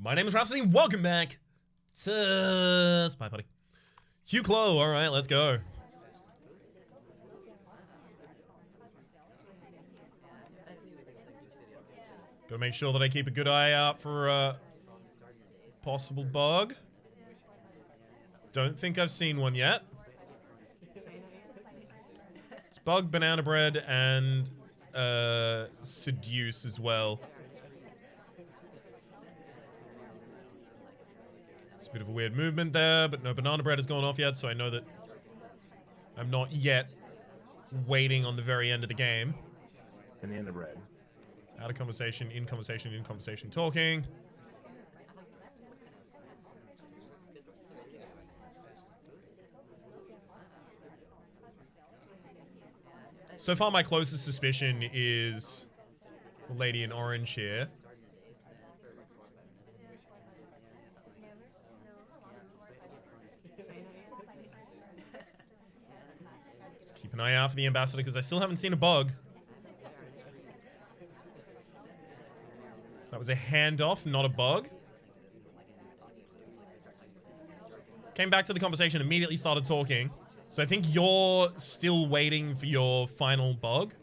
My name is Rhapsody. Welcome back to SpyParty. Hugh Clow. All right, let's go. Gotta make sure that I keep a good eye out for a possible bug. Don't think I've seen one yet. It's bug, banana bread, and seduce as well. It's a bit of a weird movement there, but no banana bread has gone off yet, so I know that I'm not yet waiting on the very end of the game. Banana bread. Out of conversation, in conversation, talking. So far, my closest suspicion is the lady in orange here. Just keep an eye out for the ambassador, because I still haven't seen a bug. So that was a handoff, not a bug. Came back to the conversation, immediately started talking. So I think you're still waiting for your final bug.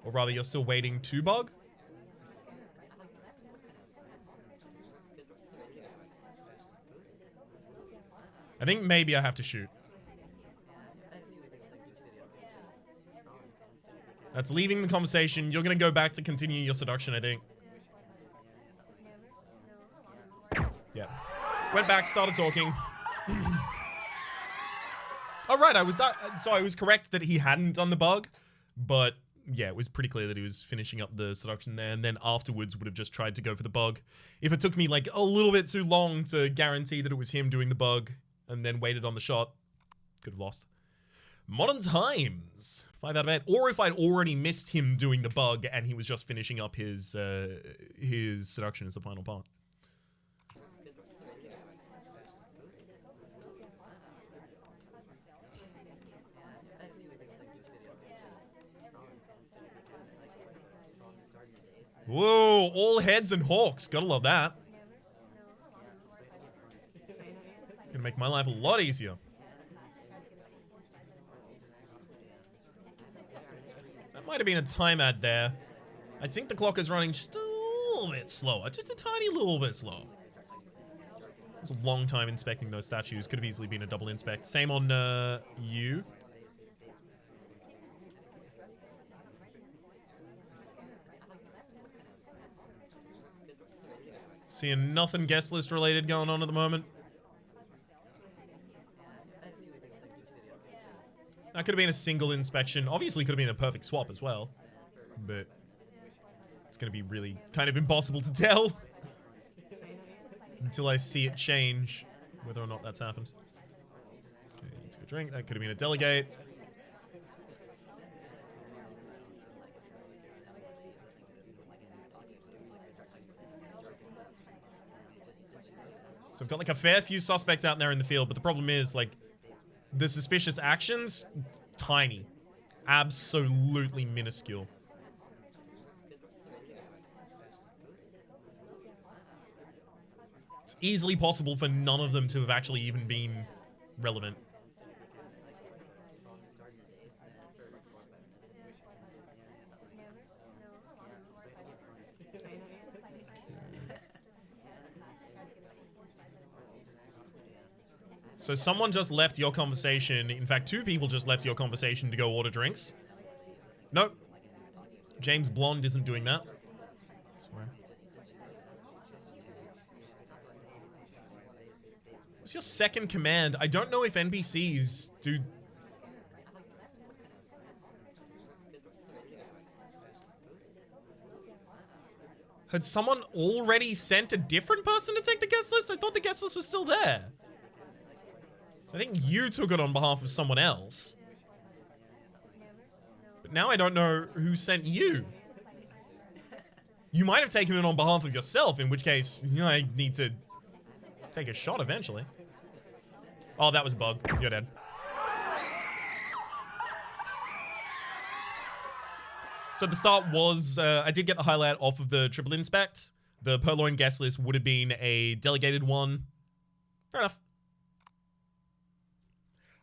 Or rather, you're still waiting to bug. I think maybe I have to shoot. That's leaving the conversation. You're going to go back to continue your seduction, I think. Yeah. Went back, started talking. Oh, right, so I was correct that he hadn't done the bug, but yeah, it was pretty clear that he was finishing up the seduction there, and then afterwards would have just tried to go for the bug. If it took me like a little bit too long to guarantee that it was him doing the bug, and then waited on the shot, could have lost. Modern times, 5 out of 8. Or if I'd already missed him doing the bug, and he was just finishing up his seduction as the final part. Whoa, all heads and hawks. Gotta love that. Gonna make my life a lot easier. That might have been a time ad there. I think the clock is running just a little bit slower. Just a tiny little bit slower. It was a long time inspecting those statues. Could have easily been a double inspect. Same on you. Seeing nothing guest list related going on at the moment. That could have been a single inspection. Obviously could have been a perfect swap as well. But it's going to be really kind of impossible to tell. Until I see it change whether or not that's happened. Okay, took a drink. That could have been a delegate. So I've got like a fair few suspects out there in the field, but the problem is like the suspicious actions, tiny. Absolutely minuscule. It's easily possible for none of them to have actually even been relevant. So someone just left your conversation. In fact, 2 people just left your conversation to go order drinks. Nope. James Blonde isn't doing that. What's your second command? I don't know if NPCs do... Had someone already sent a different person to take the guest list? I thought the guest list was still there. So I think you took it on behalf of someone else. But now I don't know who sent you. You might have taken it on behalf of yourself, in which case, you know, I need to take a shot eventually. Oh, that was a bug. You're dead. So the start was, I did get the highlight off of the triple inspect, The Purloin guest list would have been a delegated one. Fair enough.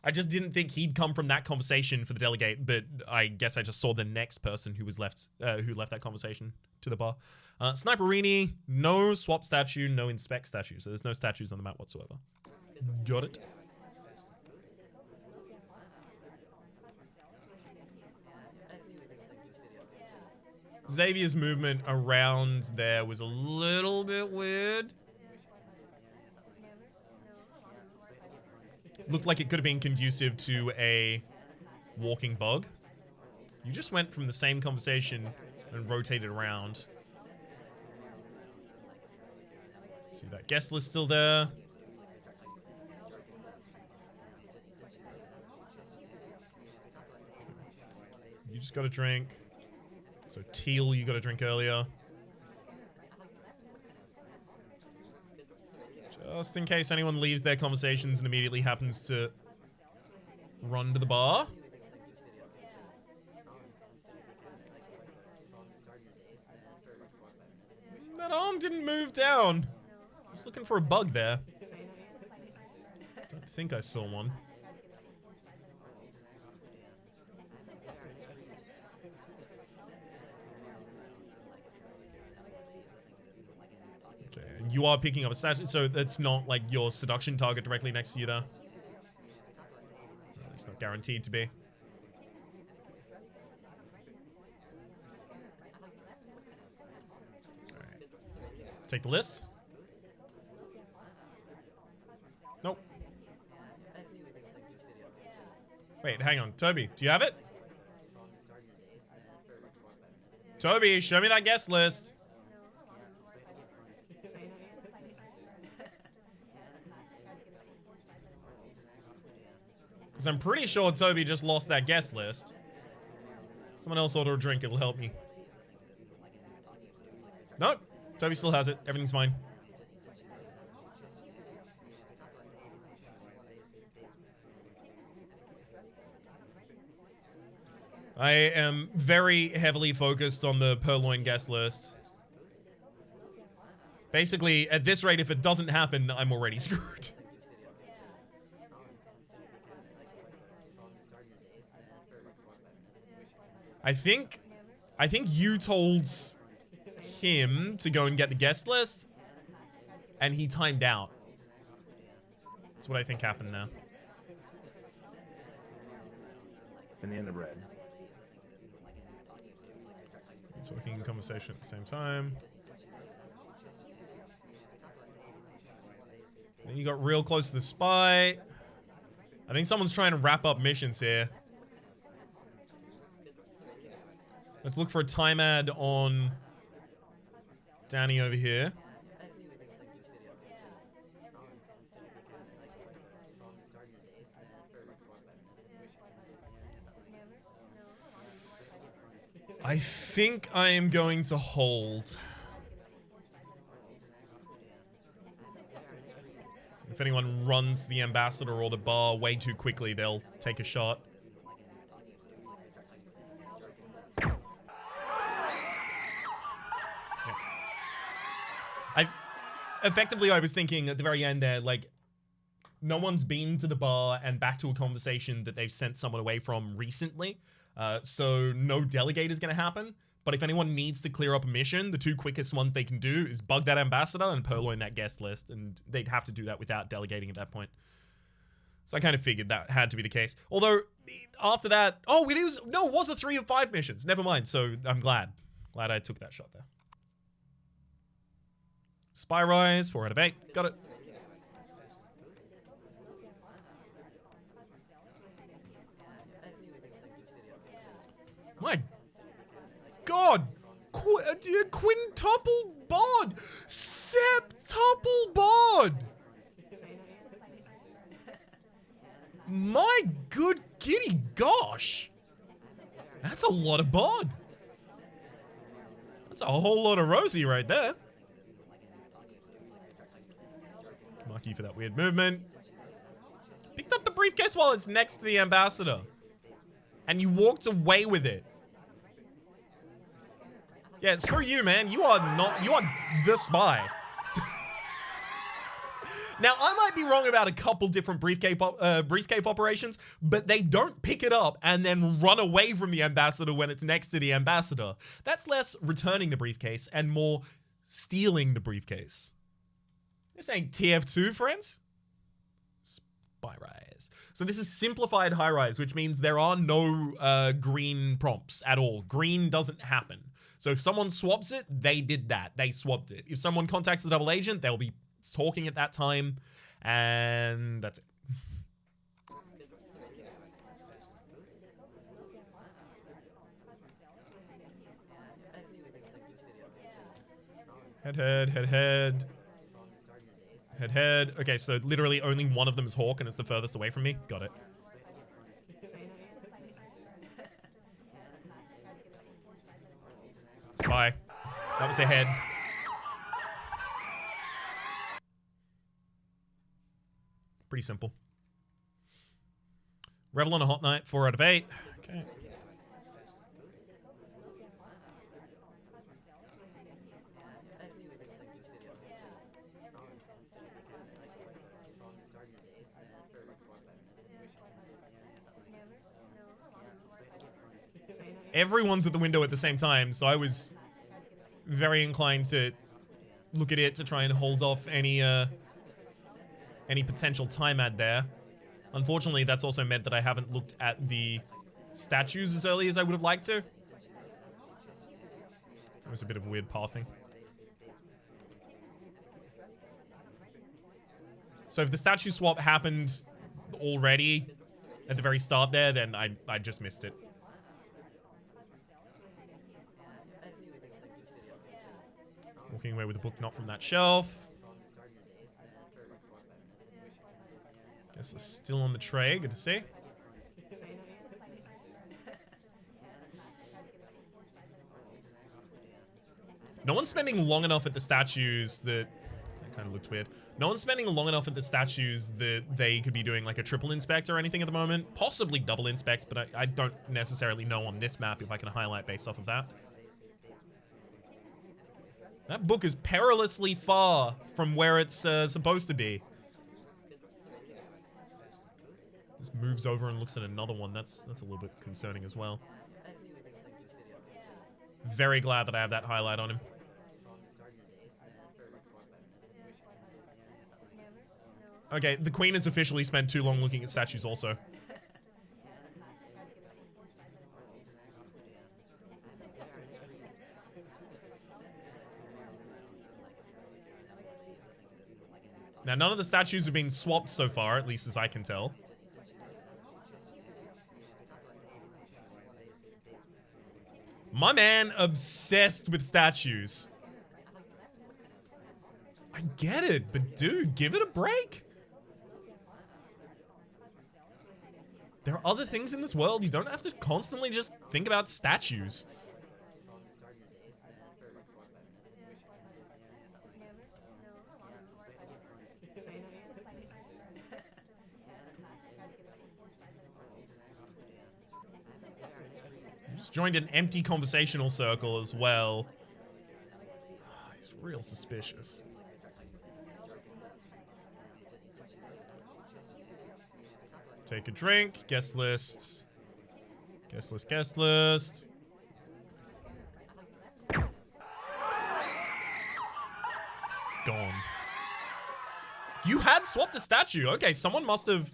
I just didn't think he'd come from that conversation for the delegate, but I guess I just saw the next person who was left, who left that conversation to the bar. Sniperini, no swap statue, no inspect statue, so there's no statues on the map whatsoever. Got it. Xavier's movement around there was a little bit weird. Looked like it could have been conducive to a walking bug. You just went from the same conversation and rotated around. See that guest list still there. You just got a drink. So Teal, you got a drink earlier. Just in case anyone leaves their conversations and immediately happens to run to the bar. That arm didn't move down. I was looking for a bug there. Don't think I saw one. Okay, and you are picking up a statue, so that's not like your seduction target directly next to you there. It's not guaranteed to be. Alright. Take the list. Nope. Wait, hang on. Toby, do you have it? Toby, show me that guest list. Because I'm pretty sure Toby just lost that guest list. Someone else order a drink, it'll help me. Nope. Toby still has it. Everything's fine. I am very heavily focused on the Purloin guest list. Basically, at this rate, if it doesn't happen, I'm already screwed. I think you told him to go and get the guest list, and he timed out. That's what I think happened now. Banana bread. Talking in conversation at the same time. Then you got real close to the spy. I think someone's trying to wrap up missions here. Let's look for a time ad on Danny over here. I think I am going to hold. If anyone runs the ambassador or the bar way too quickly, they'll take a shot. Effectively, I was thinking at the very end there, like, no one's been to the bar and back to a conversation that they've sent someone away from recently. So no delegate is going to happen. But if anyone needs to clear up a mission, the two quickest ones they can do is bug that ambassador and Purloin that guest list. And they'd have to do that without delegating at that point. So I kind of figured that had to be the case. Although, after that... Oh, it was a 3 of 5 missions. Never mind. So I'm glad. Glad I took that shot there. Spy Rise, 4 out of 8. Got it. My God! Quintuple bod! Septuple bod! My good giddy gosh! That's a lot of bod. That's a whole lot of Rosie right there. Lucky for that weird movement. Picked up the briefcase while it's next to the ambassador. And you walked away with it. Yeah, screw you, man. You are the spy. Now, I might be wrong about a couple different briefcase operations, but they don't pick it up and then run away from the ambassador when it's next to the ambassador. That's less returning the briefcase and more stealing the briefcase. This ain't TF2, friends. Spy rise. So this is simplified high rise, which means there are no green prompts at all. Green doesn't happen. So if someone swaps it, they did that. They swapped it. If someone contacts the double agent, they'll be talking at that time, and that's it. Head. Okay, so literally only one of them is Hawk, and it's the furthest away from me. Got it. Spy. That was a head. Pretty simple. Rebel on a hot night, 4 out of 8. Okay. Everyone's at the window at the same time, so I was very inclined to look at it to try and hold off any potential time ad there. Unfortunately, that's also meant that I haven't looked at the statues as early as I would have liked to. It was a bit of weird pathing. So if the statue swap happened already at the very start there, then I just missed it. Walking away with a book not from that shelf. Guess it's still on the tray. Good to see. No one's spending long enough at the statues that kind of looked weird. No one's spending long enough at the statues that they could be doing like a triple inspect or anything at the moment. Possibly double inspects, but I don't necessarily know on this map if I can highlight based off of that. That book is perilously far from where it's supposed to be. Just moves over and looks at another one. That's a little bit concerning as well. Very glad that I have that highlight on him. Okay, the queen has officially spent too long looking at statues also. Now, none of the statues have been swapped so far, at least as I can tell. My man obsessed with statues. I get it, but dude, give it a break. There are other things in this world. You don't have to constantly just think about statues. Just joined an empty conversational circle as well. He's real suspicious. Take a drink. Guest list. Guest list, guest list. Gone. You had swapped a statue. Okay, someone must have...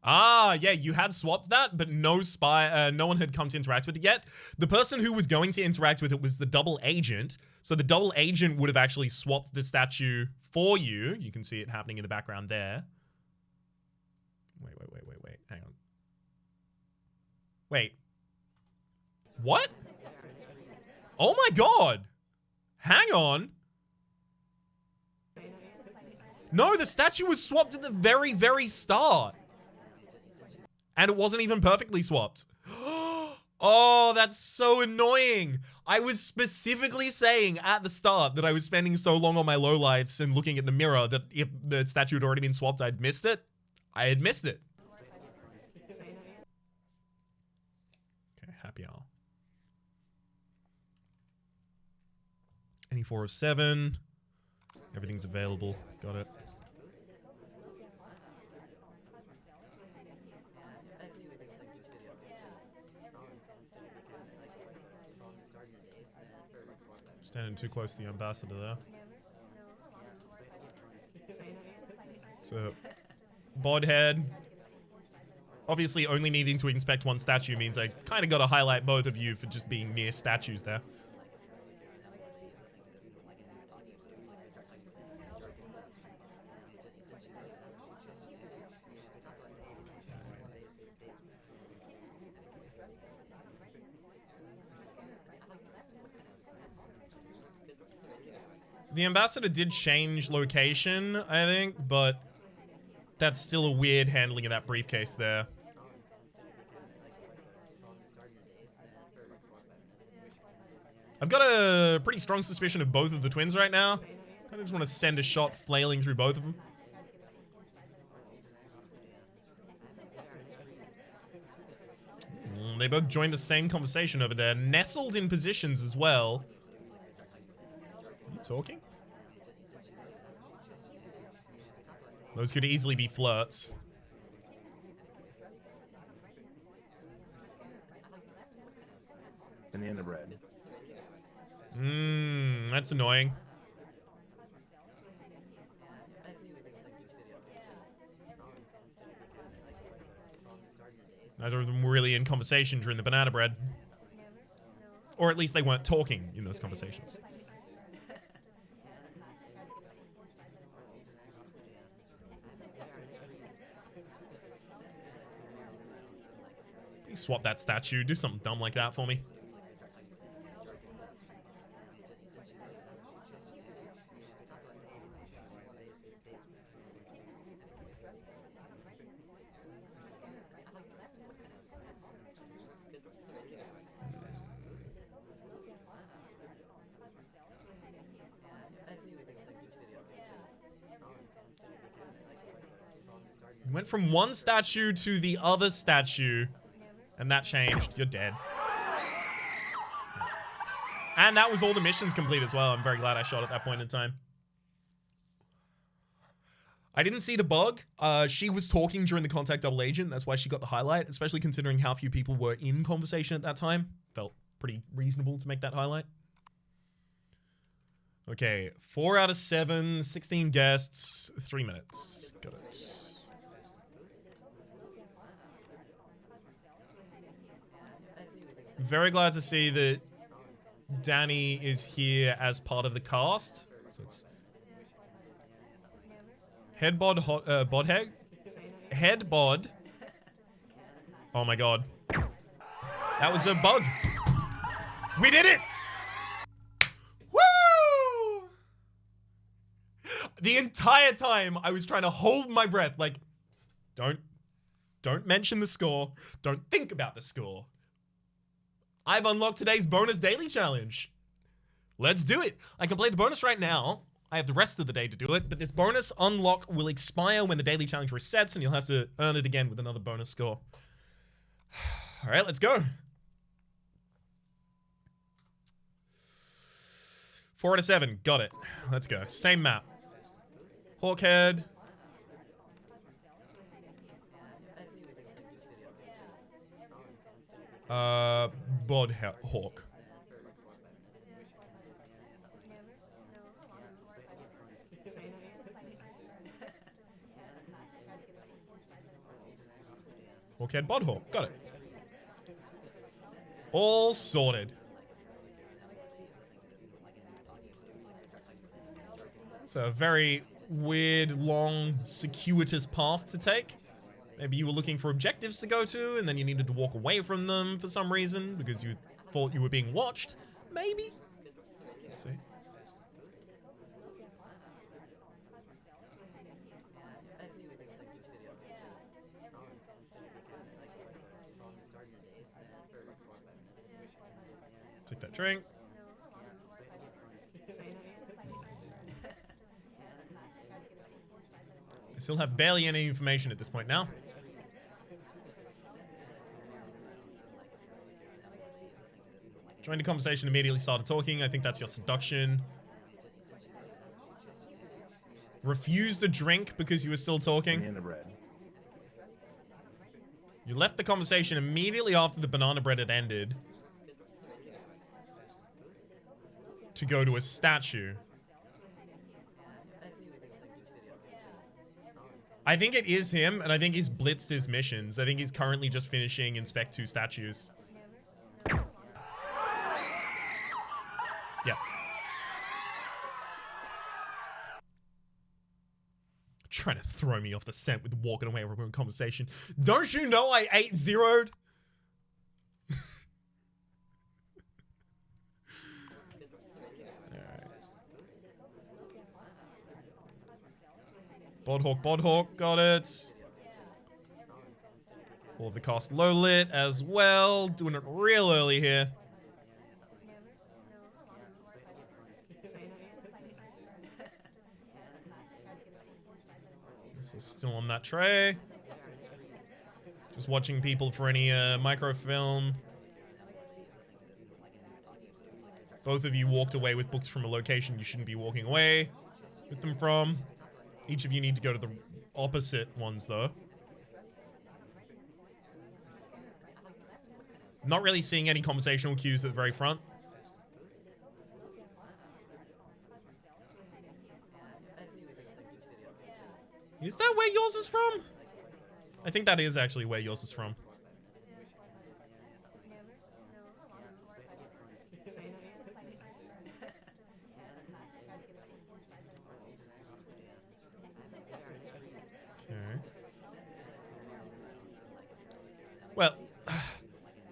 Ah, yeah, you had swapped that, but no one had come to interact with it yet. The person who was going to interact with it was the double agent. So the double agent would have actually swapped the statue for you. You can see it happening in the background there. Wait. Hang on. Wait. What? Oh my god. Hang on. No, the statue was swapped at the very, very start. And it wasn't even perfectly swapped. Oh, that's so annoying. I was specifically saying at the start that I was spending so long on my lowlights and looking at the mirror that if the statue had already been swapped, I'd missed it. I had missed it. Okay, happy hour. Any 407. Everything's available. Got it. Standing too close to the ambassador there. So, Bodhead. Obviously, only needing to inspect one statue means I kind of got to highlight both of you for just being near statues there. The ambassador did change location, I think, but that's still a weird handling of that briefcase there. I've got a pretty strong suspicion of both of the twins right now. I just want to send a shot flailing through both of them. They both joined the same conversation over there, nestled in positions as well. Are you talking? Those could easily be flirts. Banana bread. That's annoying. Neither of them were really in conversation during the banana bread. Or at least they weren't talking in those conversations. Please swap that statue. Do something dumb like that for me. Went from one statue to the other statue, and that changed. You're dead. And that was all the missions complete as well. I'm very glad I shot at that point in time. I didn't see the bug. She was talking during the contact double agent. That's why she got the highlight, especially considering how few people were in conversation at that time. Felt pretty reasonable to make that highlight. Okay, 4 out of 7, 16 guests, 3 minutes. Got it. Very glad to see that Danny is here as part of the cast. So it's Headbod, Bodhead? Headbod. Oh my god. That was a bug. We did it! Woo! The entire time I was trying to hold my breath, like, don't mention the score. Don't think about the score. I've unlocked today's bonus daily challenge. Let's do it. I can play the bonus right now. I have the rest of the day to do it, but this bonus unlock will expire when the daily challenge resets, and you'll have to earn it again with another bonus score. All right, let's go. 4 out of 7. Got it. Let's go. Same map. Hawkhead. Bodhawk. Hawkhead, Bodhawk. Got it. All sorted. It's a very weird, long, circuitous path to take. Maybe you were looking for objectives to go to, and then you needed to walk away from them for some reason because you thought you were being watched. Maybe. Let's see. Take that drink. I still have barely any information at this point now. Joined the conversation, immediately started talking. I think that's your seduction. Refused a drink because you were still talking. Banana bread. You left the conversation immediately after the banana bread had ended to go to a statue. I think it is him, and I think he's blitzed his missions. I think he's currently just finishing Inspect 2 statues. Yep. Trying to throw me off the scent with walking away from a conversation. Don't you know I 8-0'd? Bodhawk, got it. All of the cast low lit as well. Doing it real early here. This is still on that tray. Just watching people for any microfilm. Both of you walked away with books from a location you shouldn't be walking away with them from. Each of you need to go to the opposite ones, though. Not really seeing any conversational cues at the very front. Is that where yours is from? I think that is actually where yours is from. Okay. Well,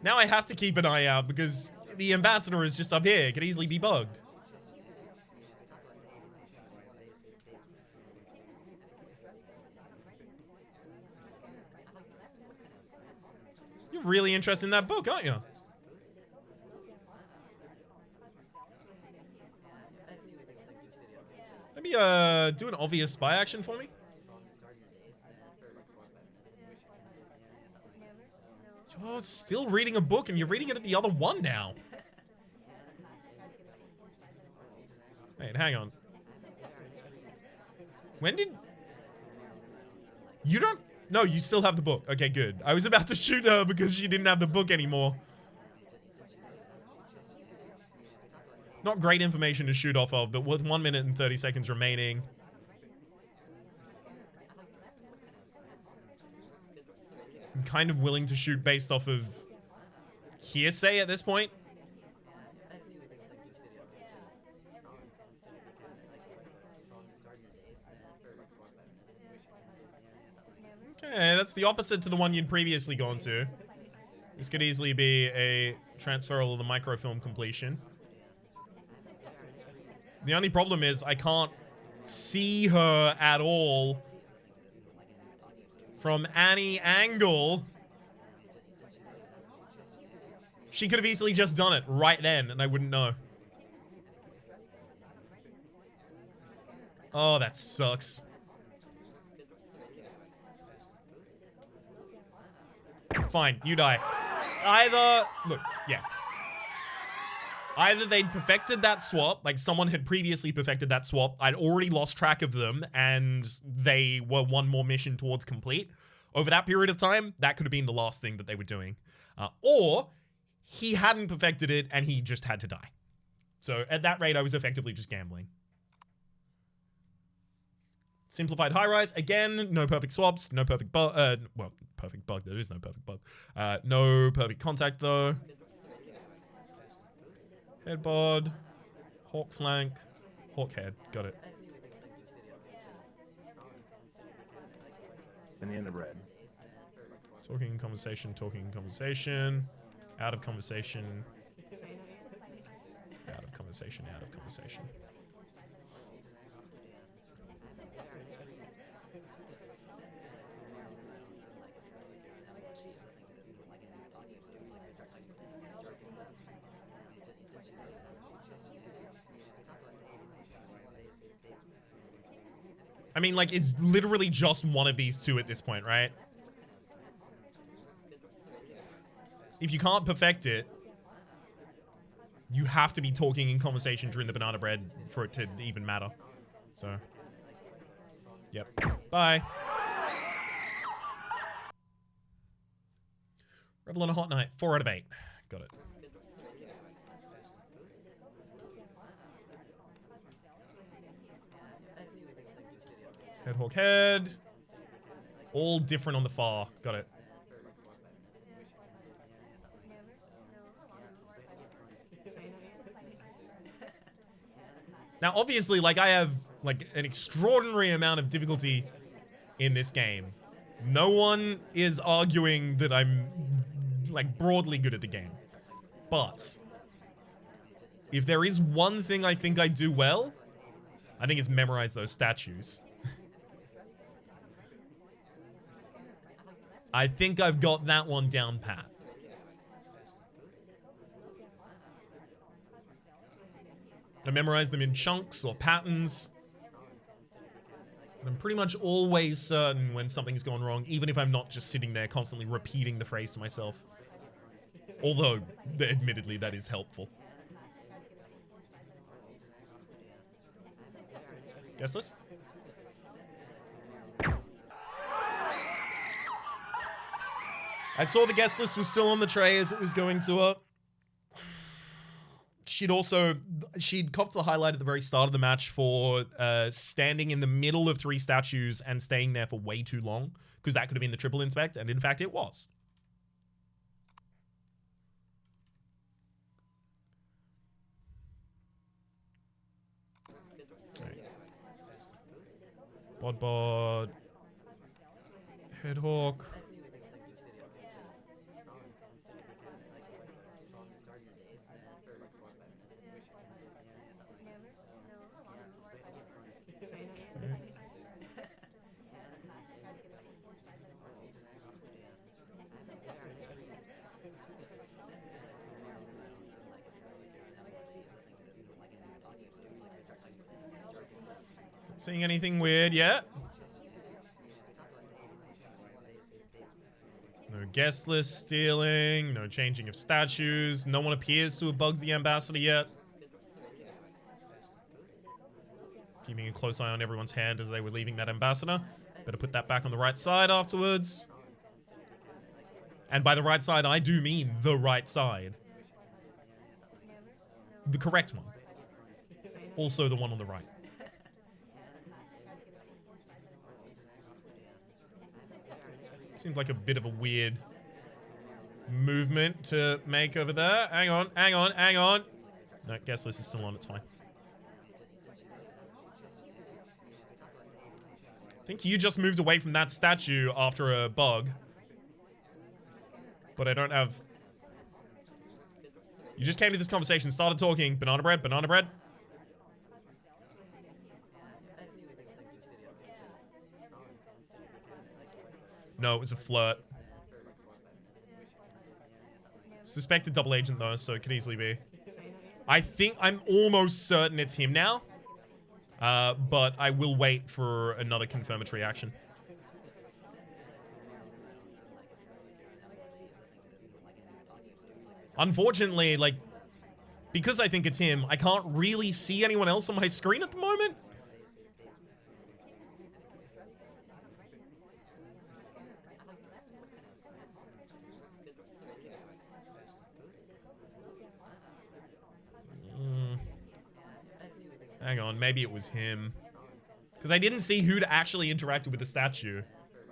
now I have to keep an eye out because the ambassador is just up here. It could easily be bugged. You're really interested in that book, aren't you? Maybe do an obvious spy action for me. You're still reading a book and you're reading it at the other one now. Wait, hang on. When did... You don't... No, you still have the book. Okay, good. I was about to shoot her because she didn't have the book anymore. Not great information to shoot off of, but with 1 minute and 30 seconds remaining. I'm kind of willing to shoot based off of hearsay at this point. Okay, that's the opposite to the one you'd previously gone to. This could easily be a transferal of the microfilm completion. The only problem is I can't see her at all from any angle. She could have easily just done it right then and I wouldn't know. Oh, that sucks. Fine, you die. Either, look, yeah. Either they'd perfected that swap, like someone had previously perfected that swap, I'd already lost track of them, and they were one more mission towards complete. Over that period of time, that could have been the last thing that they were doing. Or he hadn't perfected it, and he just had to die. So at that rate, I was effectively just gambling. Simplified high-rise. Again, no perfect swaps, no perfect bug. Well, perfect bug. There is no perfect bug. No perfect contact, though. Head bod. Hawk flank. Hawk head. Got it. Banana bread. Talking in conversation, talking in conversation. Out of conversation. Out of conversation, out of conversation. I mean, like, it's literally just one of these two at this point, right? If you can't perfect it, you have to be talking in conversation during the banana bread for it to even matter. So, Yep. Bye. Rebel on a hot night. 4 out of 8. Got it. Head, hawk, head. All different on the far. Got it. Now, obviously, like, I have, like, an extraordinary amount of difficulty in this game. No one is arguing that I'm, like, broadly good at the game. But if there is one thing I think I do well, I think it's memorize those statues. I think I've got that one down pat. I memorize them in chunks or patterns. And I'm pretty much always certain when something's gone wrong, even if I'm not just sitting there constantly repeating the phrase to myself. Although, admittedly, that is helpful. Guess list? I saw the guest list was still on the tray as it was going to her. She'd copped the highlight at the very start of the match for standing in the middle of 3 statues and staying there for way too long, because that could have been the triple inspect, and in fact it was. Right. Bod. Headhawk. Seeing anything weird yet? No guest list stealing, no changing of statues. No one appears to have bugged the ambassador yet. Keeping a close eye on everyone's hand as they were leaving that ambassador. Better put that back on the right side afterwards. And by the right side, I do mean the right side. The correct one. Also the one on the right. Seems like a bit of a weird movement to make over there. Hang on. No, guest list is still on, it's fine. I think you just moved away from that statue after a bug. But I don't have... You just came to this conversation, started talking. Banana bread. No, it was a flirt. Suspected double agent though, so it could easily be. I'm almost certain it's him now. But I will wait for another confirmatory action. Unfortunately, like, because I think it's him, I can't really see anyone else on my screen at the moment. Hang on, maybe it was him. Because I didn't see who'd actually interacted with the statue.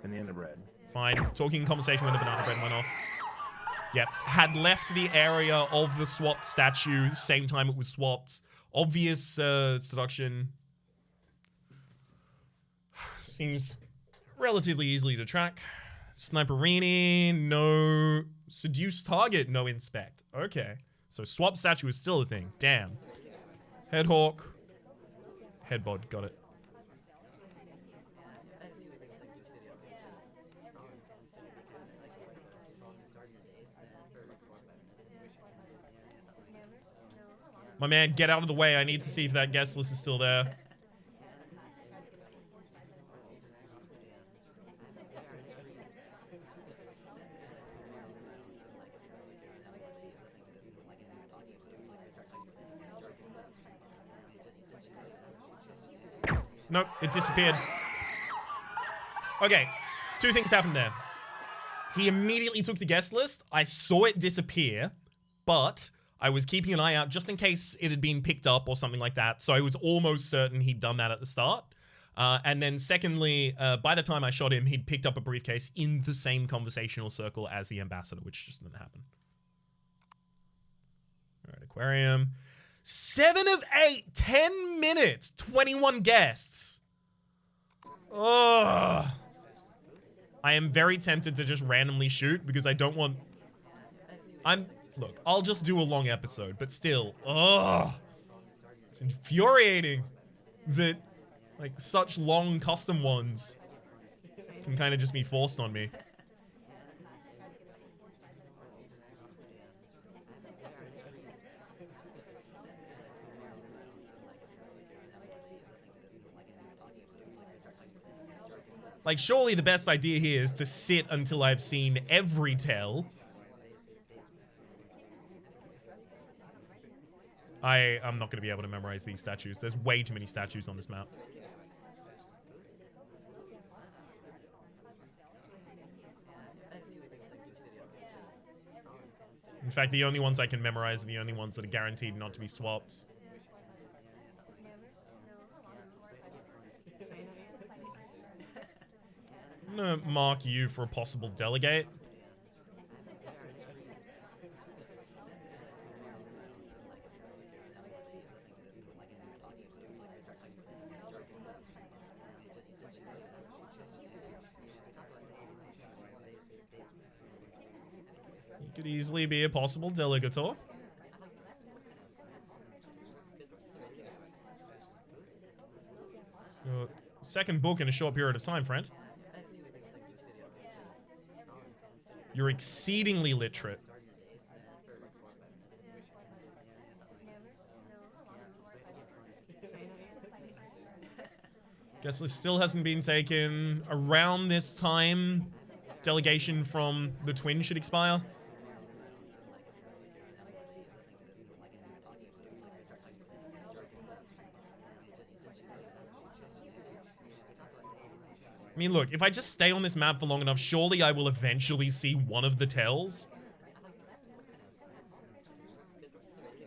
Banana bread. Fine. Talking conversation when the banana bread went off. Yep. Had left the area of the swapped statue, same time it was swapped. Obvious seduction. Seems relatively easily to track. Sniperini, no. Seduce target, no inspect. Okay. So swap statue is still a thing. Damn. Headhawk. Headbod, got it. My man, get out of the way. I need to see if that guest list is still there. Nope, it disappeared. Okay, two things happened there. He immediately took the guest list. I saw it disappear, but I was keeping an eye out just in case it had been picked up or something like that. So I was almost certain he'd done that at the start. And then secondly, by the time I shot him, he'd picked up a briefcase in the same conversational circle as the ambassador, which just didn't happen. All right, aquarium. 7 of 8, 10 minutes, 21 guests. Ugh. I am very tempted to just randomly shoot because I don't want... Look, I'll just do a long episode, but still, ugh. It's infuriating that, like, such long custom ones can kind of just be forced on me. Like, surely the best idea here is to sit until I've seen every tell. I'm not going to be able to memorize these statues. There's way too many statues on this map. In fact, the only ones I can memorize are the only ones that are guaranteed not to be swapped. I'm gonna mark you for a possible delegate. You could easily be a possible delegator. Your second book in a short period of time, friend. You're exceedingly literate. Guest list still hasn't been taken. Around this time, delegation from the twin should expire. I mean, look, if I just stay on this map for long enough, surely I will eventually see one of the tells.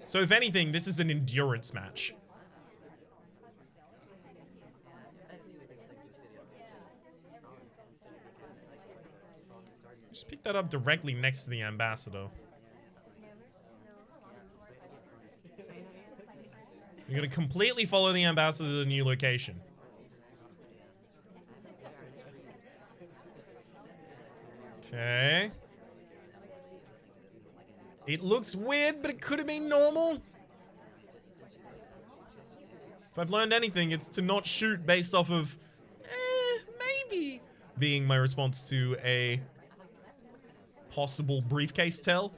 So if anything, this is an endurance match. Just pick that up directly next to the ambassador. You're gonna completely follow the ambassador to the new location. Okay. It looks weird, but it could have been normal. If I've learned anything, it's to not shoot based off of, maybe being my response to a possible briefcase tell.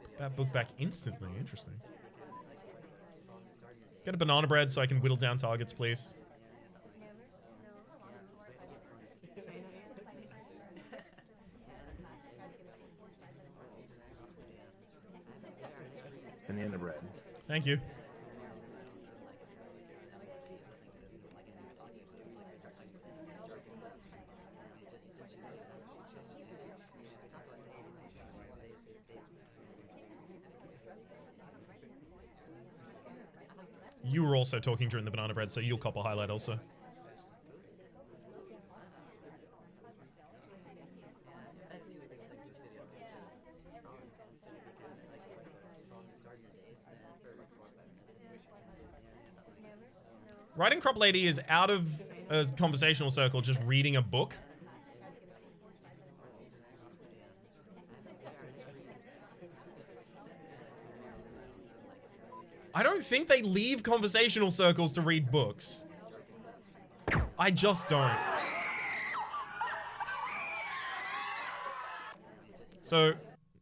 Put that book back instantly. Interesting. Get a banana bread so I can whittle down targets, please. Banana bread. Thank you. You were also talking during the banana bread, so you'll cop a highlight also. Riding Crop Lady is out of a conversational circle just reading a book. I don't think they leave conversational circles to read books. I just don't. So,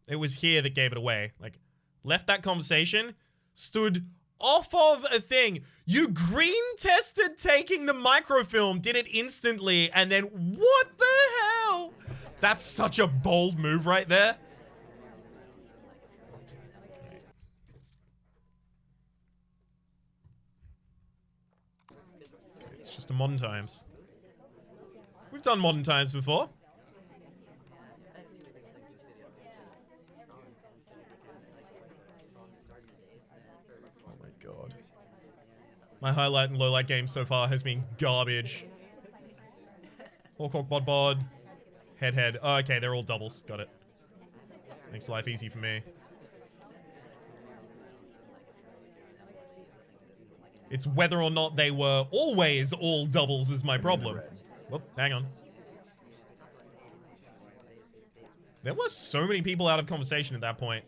it was here that gave it away. Like, left that conversation, stood off of a thing. You green tested taking the microfilm, did it instantly, and then what the hell? That's such a bold move right there. It's just a modern times. We've done modern times before. Oh my god. My highlight and lowlight game so far has been garbage. Hawk, bod, bod. Head. Oh, okay, they're all doubles. Got it. Makes life easy for me. It's whether or not they were always all doubles is my problem. Whoop, hang on. There were so many people out of conversation at that point.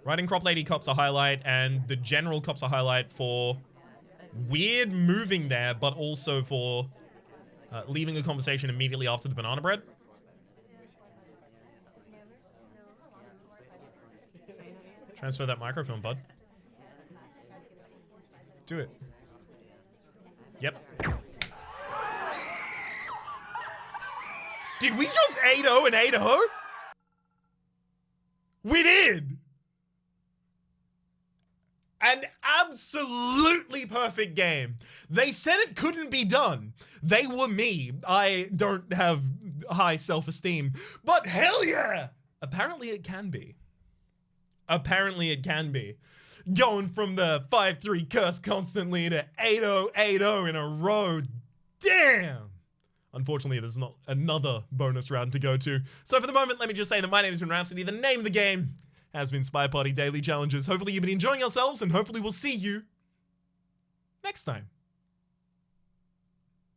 Riding Crop Lady cops a highlight, and the general cops a highlight for weird moving there, but also for leaving a conversation immediately after the banana bread. Transfer that microphone, bud. Do it. Yep. Did we just 8-0 and 8-0? We did! An absolutely perfect game. They said it couldn't be done. They were me. I don't have high self-esteem. But hell yeah! Apparently it can be. Apparently it can be. Going from the 5-3 curse constantly to 8-0, 8-0 in a row. Damn! Unfortunately, there's not another bonus round to go to. So for the moment, let me just say that my name has been Rhapsody. The name of the game has been SpyParty Daily Challenges. Hopefully you've been enjoying yourselves, and hopefully we'll see you next time.